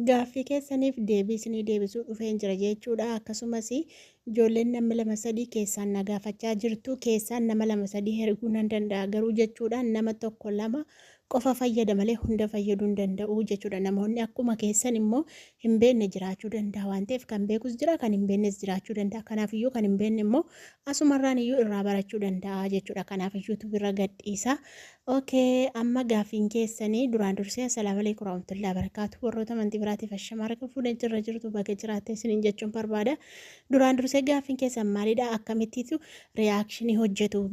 Gaaffii keessaniif deebisnii deebisuu dhufeen jira jechuudha. Akkasumas ijoolleen nama lama sadii keessaan na gaafachaa jirtu. Keessaan nama lama sadii erguu nan danda'a garuu jechuudha nama tokko lama qofa fayyada malee hunda fayyaduu hin danda'u jechuudha. Namoonni akkuma keessan immoo hin beekne jiraachuu danda'a waan ta'eef kan beekus jira kan hin beeknes jiraachuu danda'a. Kanaafiyyuu kan hin beekne immoo asumarraan iyyuu irraa barachuu danda'a jechuudha. Kanaafiyyuu bira gadhiisa. Okay, amma gaaffiin keessanii duraan dursee assalaamu alaykum warahmatullahi wabarakatuh. Warroota amantii biraatiif ashamaara kan fuudhee jirtu bakka jiraattee isiniin jechuun barbaada. Duraan dursee gaaffiin keessan maalidha? Akkamittiitu reakshinii hojjetu?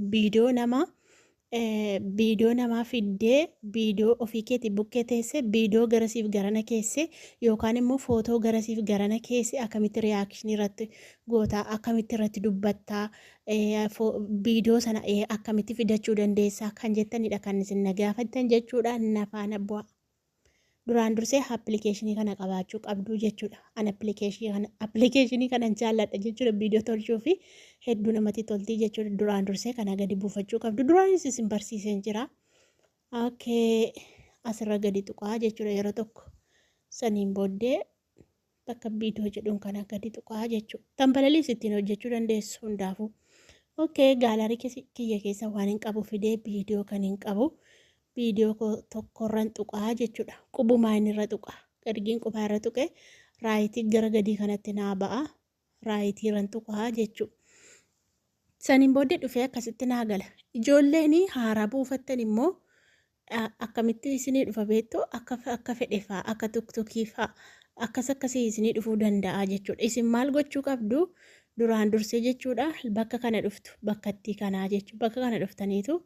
Viidiyoo namaa fiddee viidiyoo ofii keetii bukkee teesse viidiyoo garasiif garana keesse yookaan immoo footoo garasiif garana keesse akkamitti reakshinii irratti gootaa, akkamitti irratti dubbattaa, viidiyoo sana akkamitti fidachuu dandeessaa kan jettanidha kan isin na gaafattan jechuudha. Nafaana bu'a. Duraan dursee appilikeeshinii kana qabaachuu qabdu jechuudha. An appilikeeshinii kana jaalladha jechuudha. Viidiyoo tolchuu fi hedduu namatti toltii jechuudha. Duraan dursee kana gadi buufachuu qabdu. Duraanis isin barsiiseen jira. Okay, asirra gadi tuqaa jechuudha yeroo tokko. Saniin booddee bakka viidiyoo jedhuun kana gadi tuqaa jechuudha. Tambalaliis ittiin hojjechuu dandeessu hundaafuu. Okay, gaalarii kiyya keessa waan hin qabu fidee viidiyoo kan hin qabu. Viidiyoo tokkorran tuqaa jechuudha. Qubumaa inni irra tuqaa. Gadgiin qubaa irra tuqee raayitii gara gadii kanatti naa ba'a. Raayitii irra tuqaa jechuudha. Saniin booddee dhufee akkasitti naa gala. Ijoolleen haaraa buufattan immoo akkamitti isinii dhufa beektu akka fedhe fa'aa akka tuktukii fa'aa akkasii isinii dhufuu danda'a jechuudha. Isin maal gochuu qabdu? Duraan dursee jechuudha bakka kana dhuftu bakkattii kanaa jechuudha. Bakka kana dhuftaniitu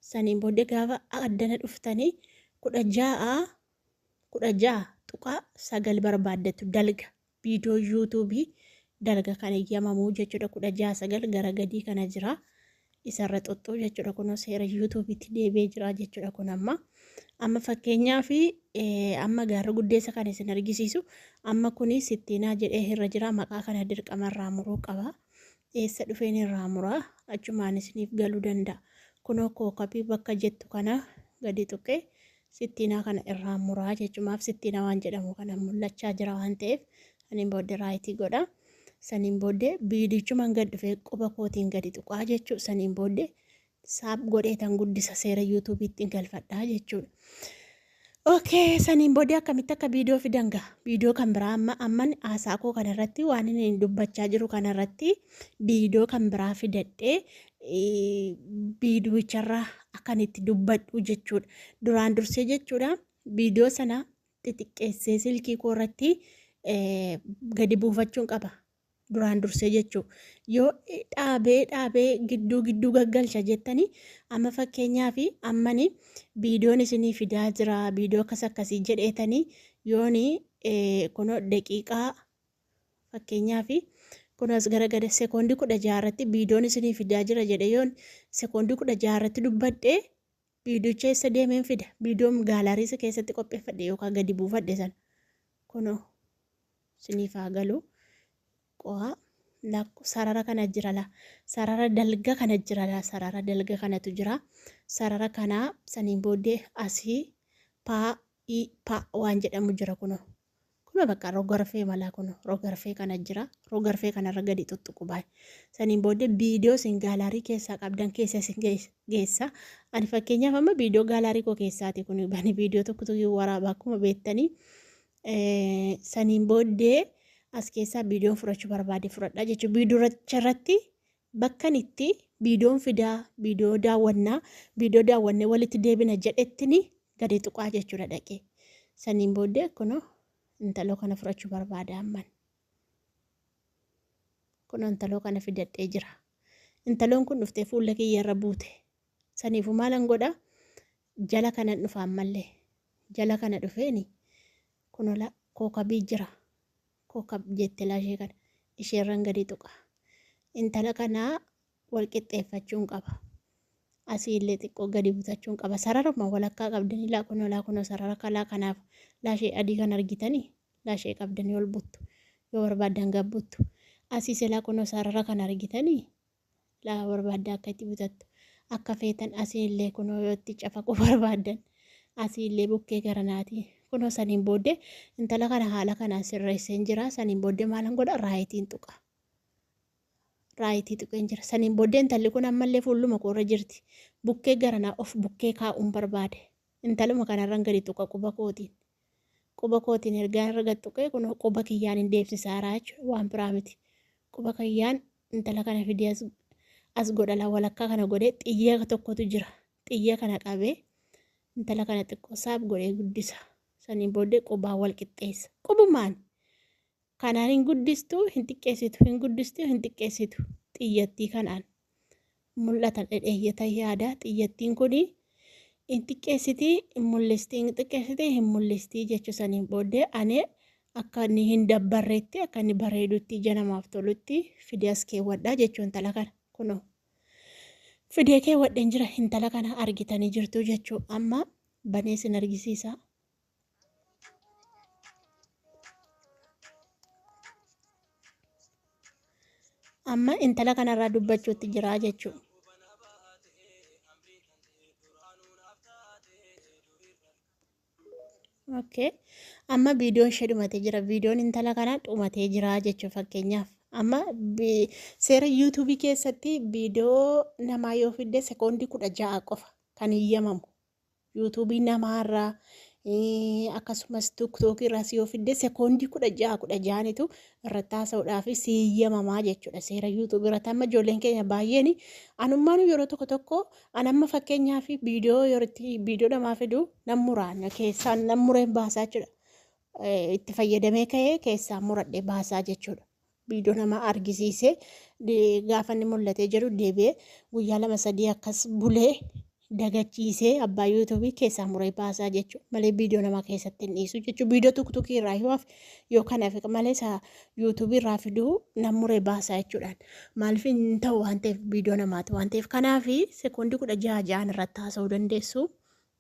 saniin booddee gaafa addana dhuftanii 16 tuqaa 9 barbaaddatu dalga viidiyoo yuutuubii dalga kan eeyyamamuu jechuudha. 16 9 gara gadii kana jira isarra xoxxoo jechuudha. Kunoo seera yuutuubiitti deebi'ee jira jechuudha. Kun amma fakkeenyaaf amma gaarra guddeessa kan isin argisiisu amma kuni sittiinaa jedhee irra jira. Maqaa kana dirqamarraa muruu qaba. Eessa dhufeen irraa muraa achumaan isiniif galuu danda'a. Kunoo kookapii bakka jettu kana gadi tuqee sittiinaa kana irraa muraa jechuumaaf sittiinaa waan jedhamu kana mul'achaa jira waan ta'eef saniin booddee raayitii godha. Saniin booddee viidiyichumaan gad dhufee quba kootiin gadi tuqaa jechuudha. Saniin booddee saab godheetan guddisa seera yuutuubiitti galfadhaa jechuudha. Okay, saniin booddee akkamitti akka viidiyoo fidan ga'a. Viidiyoo kan biraa amman haasaa koo kanarratti waan inni dubbachaa jiru kanarratti viidiyoo kan biraa fidadhee viidiyicharraa akkan itti dubbadhu jechuudha. Duraan dursee jechuudha viidiyoo sana xixiqqeessee silkii koo irratti gadi buufachuun qaba. Duraan dursee jechuudha. Yoo dhaabee gidduu gaggalcha jettanii amma fakkeenyaaf ammani viidiyoon isinii fidaa jira viidiyoo akkasii jedheetanii yooni kunoo daqiiqaa fakkeenyaaf kunas gara sekoondii 16 irratti viidiyoon isinii fidaa jira jedhe yoon sekoondii 16 irratti dubbadhee viidiyocha eessa deemeen fida viidiyoon gaalarii keessatti qopheeffadhe yookaan gadi buufadhe sana kunoo isiniif haa galu. Sarara kana jira la sarara dalga kana jira la sarara dalga kanatu jira. Sarara kana saniin booddee asii pa waan jedhamu jira kunoo bakka rogarfee malaa kunoo rogarfee kana jira. Rogarfee kanarra gadi tuttuqu baay'ee saniin booddee viidiyoo isin gaalarii keessaa qabdan keessa isin geessa. Ani fakkeenyaaf amma viidiyoo gaalarii koo keessaati kun bani viidiyoo tokko waraabaa akkuma beektanii saniin booddee as keessaa viidiyoon fudhachuu barbaade fudhadhaa jechuudha. Viidiyoo irratti bakkan itti viidiyoon fidaa viidiyoo daawwannee walitti deebina jedhettini gadi tuqaa jechuudha dhaqee. Saniin booddee kunoo intaloo kana fudhachuu barbaada amman. Kunoo intaloo kana fidadhee jira. Intaloon kun dhuftee fuula kiyya irra buute. Saniifu maalan godha? Jala kana dhufa ammallee. Jala kana dhufeeni kunoo kookabii jira. Kookab jettee laashee kana isheerran gadi tuqa. Intala kanaa wal qixxeeffachuun qaba. Asii illee xiqqoo gadi butachuun qaba. Sararuma walakkaa qabdanii kunoo sarara kalaa kanaaf laashee adii kan argitanii laashee qabdanii ol buttu. Yoo barbaadan gabbuttu. Asii silaa kunoo sarara kan argitanii laa barbaadan akka itti butattu. Akka feetan asii illee kunoo yoo itti cafaquu barbaadan asii illee bukkee garanaatii Kunoo saniin booddee intala kana haala kanaan sirreesseen jira. Saniin booddee maalan godha raayitiin tuqa. Raayitii tuqeen jira. Saniin booddee intalli kun ammallee fuulluma koorra jirti. Bukkee garanaa of bukkee kaa'uun barbaade. Intaluma kanarran gadi tuqa quba kootiin. Quba kootiin ergaan irra gad tuqee kunoo quba kiyyaan hin deebisisaaraa jechuudha. Waan biraa miti. Quba kiyyaan intala kana fidee as godha walakkaa kana godhee xiyyaa tokkotu jira. Xiyya kana qabee intala kana xiqqoo saaf godhee guddisa. Saniin booddee qubaa wal qixxeessa. Qubumaan kanaan hin guddistu hin xiqqeessitu hin guddistu hin xiqqeessitu xiyyattii kanaan mul'atan dhedheeyyata yaada xiyyattiin kuni hin xiqqeessitii hin mul'istii hin xiqqeessitii hin mul'istii jechuu saniin booddee ani akka inni hin dabbarreetti akka inni bareedutti ija namaaf tolutti fidee as keewwadhaa jechuun intala kana kunoo fidee keewwadheen jira intala kana argitanii jirtu jechuu amma banee sin argisiisa. Amma intala kanarraa dubbachuutti jira jechuudha. Okay. Amma viidiyoon ishee dhumatee jira. Viidiyoon intala kanaa dhumatee jira jechuudha fakkeenyaaf. Amma seera yuutuubii keessatti viidiyoo namaa yoo fidde sekoondii 16 qofa kan eeyyamamu. Yuutuubii namaarraa akkasumas tiktookii irraas yoo fidde sekoondii 16 irratti haasa'uudhaaf eeyyamamaa jechuudha seera yuutuubii irratti. Amma ijoolleen keenya baay'een anummaan yeroo tokko anamma fakkeenyaaf viidiyoo namaa fidu nan muraan keessaan nan mureen baasaa jechuudha. Itti fayyadamee ka'ee keessaan muradhee baasaa jechuudha. Viidiyoo nama argisiisee gaafa inni mul'atee jiru deebi'ee guyyaa 2-3 akkas bulee dagachiisee abbaa yuutuubii keessaa muree baasaa jechuudha. Malee viidiyoo namaa keessatti hin dhiisu jechuudha. Viidiyoo tiktookii irraa yoo kanaaf malee yuutuubii irraa fiduu nan muree baasaa jechuudhaan. Maaliif hin ta'u waan ta'eef viidiyoo namaati waan ta'eef kanaaf sekoondii 16 irratti haasa'uu dandeessu.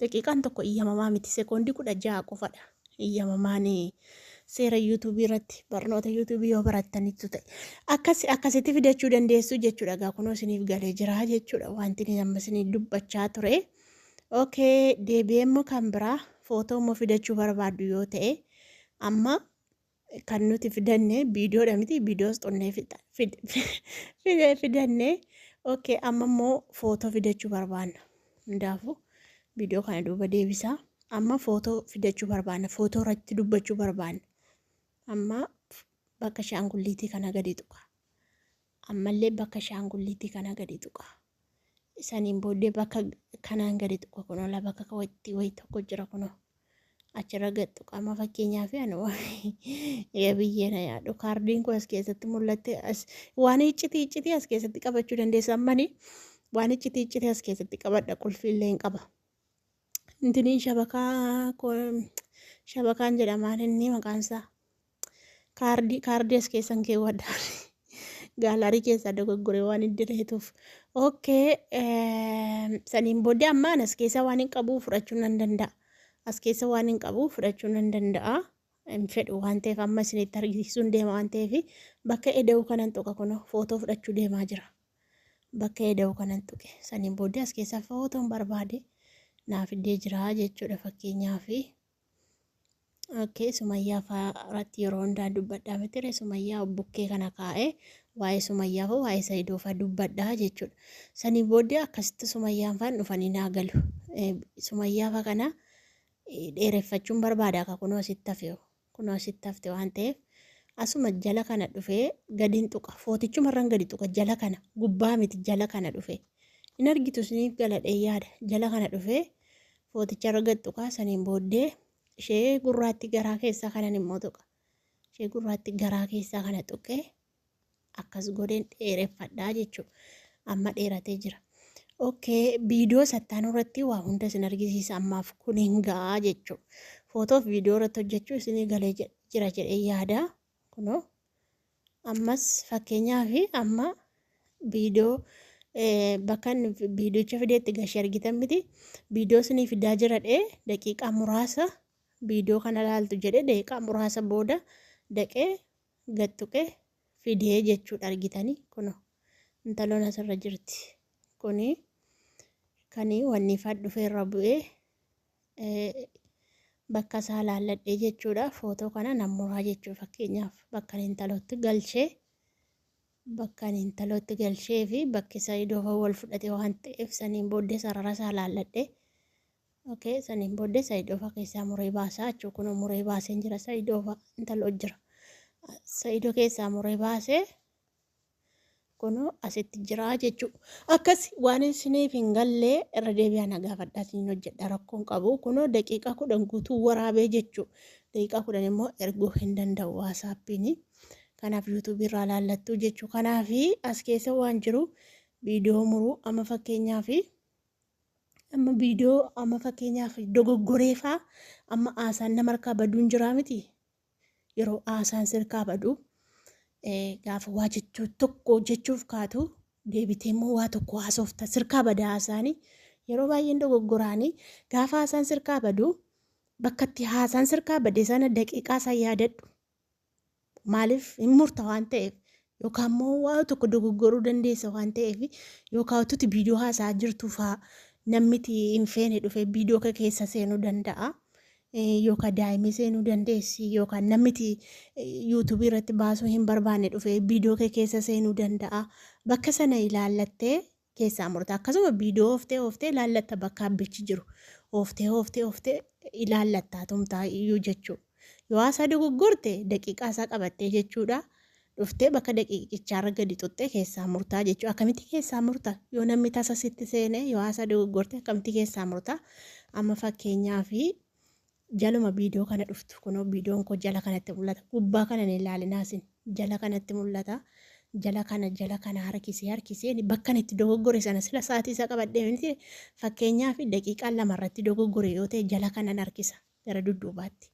Daqiiqaan tokko eeyyamamaa miti sekoondii 16 qofadha. Eeyyamamaan seera yuutuubii irratti barnoota yuutuubii yoo barattanitti ta'e akkasitti fidachuu dandeessu jechuudha. Egaa kunoo isiniif galee jira jechuudha wanti amma isiniif dubbachaa ture. Okay, deebi'ee immoo kan biraa footoo immoo fidachuu barbaaddu yoo ta'e amma kan nuti fidanne viidiyoodha miti viidiyoos xunnee fidannee okay amma immoo footoo fidachuu barbaanna. Hundaafuu viidiyoo kana duuba deebisaa. Amma footoo fidachuu barbaanna. Footoo irratti dubbachuu barbaanna. Amma bakka shaangulliitii kana gadi tuqa. Ammallee bakka shaangulliitii kana gadi tuqa. Saniin booddee bakka kanaan gadi tuqa kunoo la bakka wayii tokko jira kunoo. Achirra gadi tuqa. Amma fakkeenyaaf biyyeena yaadu kaardiin kun as keessatti mul'atte waan iccitii as keessatti qabachuu dandeessa. Ammani waan iccitii as keessatti qabadha qulfiillee hin qaba. Intini shabakaan jedhamaan inni maqaan isaa kaardii as keessan keewwadha. Gaalarii keessaa dogoggoree waan hin direetuuf. Okay, saniin booddee ammaan as keessa waan hin qabu fudhachuu nan danda'a. As keessa waan hin qabu fudhachuu nan danda'a. Hin fedhu waan ta'eef amma isinitti argisiisuun deema waan ta'eef bakka eda'uu kanan tuqa kunoo footoo fudhachuu deemaa jira. Bakka eda'uu kanan tuqe. Saniin booddee as keessaa footoon barbaade. Naaf iddee jira jechuudha fakkeenyaaf. Okay, Sumayyaa fa'aatti yeroo hundaa dubbadhaa miti Sumayyaa bukkee kana kaa'ee waa'ee Sumayyaa fi waa'ee Saayidoo fa'aa dubbadhaa jechuudha. Sanii booddee akkasitti Sumayyaan fa'aan dhufanii naa galu. Sumayyaa fa'aa kana dheereffachuun barbaada akka kunoo asitti hafte waan ta'eef asuma jala kana dhufee gadiin tuqa. Footichumarraan gadi tuqa jala kana gubbaa miti jala kana dhufee. In argitu isiniif galadhee yaada jala kana dhufee footicharra gad tuqa. Saniin booddee ishee gurraatti garaa keessaa kanan immoo tuqa. Ishee gurraatti garaa keessaa kana tuqee akkas godheen dheereffadhaa jechuudha. Amma dheeratee jira. Okay, viidiyoo sattaan irratti waa hunda isin argisiisa ammaaf kun hin gahaa jechuudha. Footoof viidiyoo irratti hojjechuu isinii galee jira jedhee yaada. Kunoo ammas fakkeenyaaf amma viidiyoo bakka viidiyocha fideetti gashee argitan miti. Viidiyoo isinii fidaa jiradhee daqiiqaa muraasa viidiyoo kana ilaaltu jedhee daqiiqaa muraasa booda dhaqee gad tuqee fidee jechuudha argitanii kunoo intaloon asirra jirti. Kuni kanii wanni fa'aa dhufee irra bu'ee bakka isaa laalladhee jechuudha. Footoo kana nan muraa jechuu fakkeenyaaf bakka intalotti galchee fi bakki isaa iddoo wal fudhate waan ta'eef saniin booddee sarara isaa laalladhee saniin booddee Saayidoo keessaa muree baasaa jechuudha. Kun muree baaseen jira Saayidoo intaloo jira. Saayidoo keessaa muree baasee kun asitti jira jechuudha. Akkas waan isiniif hin gallee irra deebi'aa na gaafadhaa isin hojjedha rakkoon qabu. Kun daqiiqaa 10 guutuu waraabee jechuudha. Daqiiqaa 10 immoo erguu hin danda'u waasaappiin. Kanaaf yuutuubii irraa laallattu jechuudha. Kanaaf as keessa waan jiru viidiyoo muruu amma fakkeenyaaf dogoggoreefaa amma haasaan nama harkaa baduun jiraa miti. Yeroo haasaan sirkaa badu gaafa waa jechuu tokko jechuuf kaatu deebitee immoo waa tokko haasofta sirkaa badaa haasaanii yeroo baay'een dogoggoraanii gaafa haasaan sirkaa badu bakka itti haasaan sirkaa bade sana daqiiqaa isaa yaadadhu. Maaliif hin murta waan ta'eef yookaan immoo waa tokko dogoggoruu dandeessa waan ta'eef yookaan ututti viidiyoo haasaa jirtu fa'aa namni hin feene dhufee viidiyoo keessa seenuu danda'a. Yookaan daa'imni seenuu dandeessi yookaan namni yuutuubii irratti baasuu hin barbaanne dhufee viidiyoo keessa seenuu danda'a. Bakka sana ilaallattee keessaa murta. Akkasuma viidiyoo ooftee ilaallatta bakka abbichi jiru. Ooftee ilaallatta tumtaa iyyuu jechuudha. Yoo haasaa dogoggorte daqiiqaa isaa qabattee jechuudha. Dhuftee bakka daqiiqichaarra gadi xuxxee keessaa murtaa jechuudha. Akkamitti keessaa murta? Yoo namni tasa sitti seene yoo haasaa dogoggorte akkamitti keessaa murta? Amma fakkeenyaaf jaluma viidiyoo kana dhuftu kunoo viidiyoon koo jala kanatti mul'ata. Gubbaa kana hin ilaalinaasin jala kanatti mul'ata. Jala kana harkisee bakka itti dogoggore sana sila sa'aatii isaa qabadhee miti fakkeenyaaf daqiiqaa 2 irratti dogoggore yoo ta'e jala kanan harkisa gara dudduubaatti.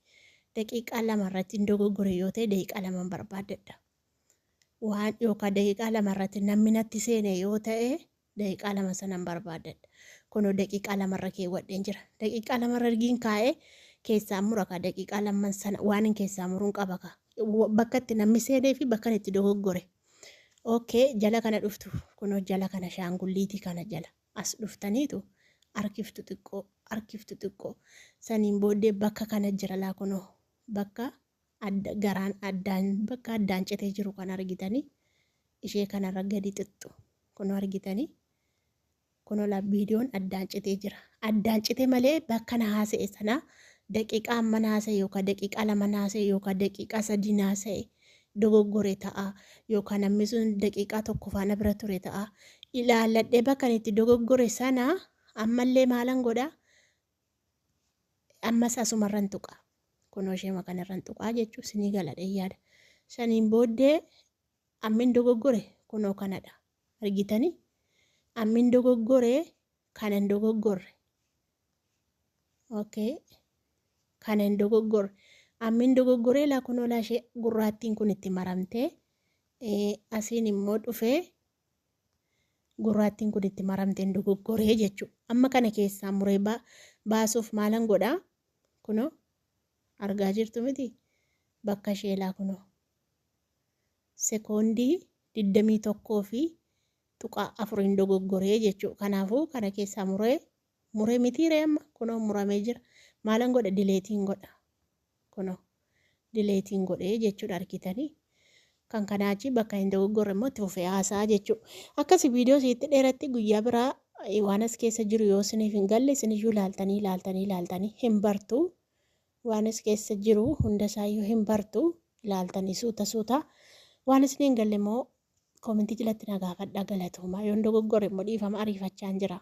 Daqiiqaa 2 irratti dogoggore yoo ta'e daqiiqaa 2 barbaadadha. Waan yookaan daqiiqaa 2 irratti namni natti seene yoo ta'e daqiiqaa 2 sanan barbaadadha. Kunoo daqiiqaa 2 irra keewwadheen jira. Daqiiqaa 2 irra argiin kaa'ee keessaa muraka daqiiqaa 2 sana waan hin keessaa muruun qaba ka. Bakka itti namni seenee fi bakka itti dogoggore. Jala kana dhuftu kunoo jala kana shaangulliitii kana jala as dhuftaniitu harkiftu xiqqoo saniin booddee bakka kana jira laa kunoo bakka garaan addaan citee jiru kan argitanii ishee kanarra gadi xixxu kunoo argitanii kunoo la viidiyoon addaan citee jira. Addaan citee malee bakka na haasa'e sana daqiiqaa amma naasa'e yookaan daqiiqaa 2 naasa'e yookaan daqiiqaa 3 naasa'e dogoggore ta'a yookaan namni sun daqiiqaa 1 faana bira ture ta'a. Ilaalladhee bakka itti dogoggore sana ammallee maalan godha ammas asumarran tuqa. Kunoo ishee makanarran tuqaa jechuun sinii galadhee yaada. Saniin booddee ammin dogoggore kunoo kanadha. Argitanii? Ammin dogoggore kanan dogoggorre. Kanan dogoggorre. Ammin dogoggoree laa kunoo laashee gurraattiin kun itti maramtee asiin immoo dhufee gurraattiin kun itti maramtee dogoggoree jechuudha. Amma kana keessaa muree baasuuf maalan godhaa? Kunoo argaa jirtu miti bakka ishee laa kunoo sekoondii 21 fi tuqaa 4 dogoggoree jechuudha. Kanaafuu kana keessaa muree mitiiree amma kunoo muramee jira. Maalan godha dileetiin godha. Kunoo dileetiin godhee jechuudha argitanii. Kan kanaachi bakka hin dogoggorre immoo itti fufee haasaa jechuudha. Akkas viidiyoo sitti dheeratti guyyaa biraa waan as keessa jiru yoo isiniif hin galle isiniyyuu laaltanii hin bartu. Waan as keessa jiru hundasaayyuu hin bartu laaltanii suuta waan isiniin galle immoo koomentii jalatti na gaafadhaa galatoomaa. Yoon dogoggorre immoo dhiifama ariifachaan jira.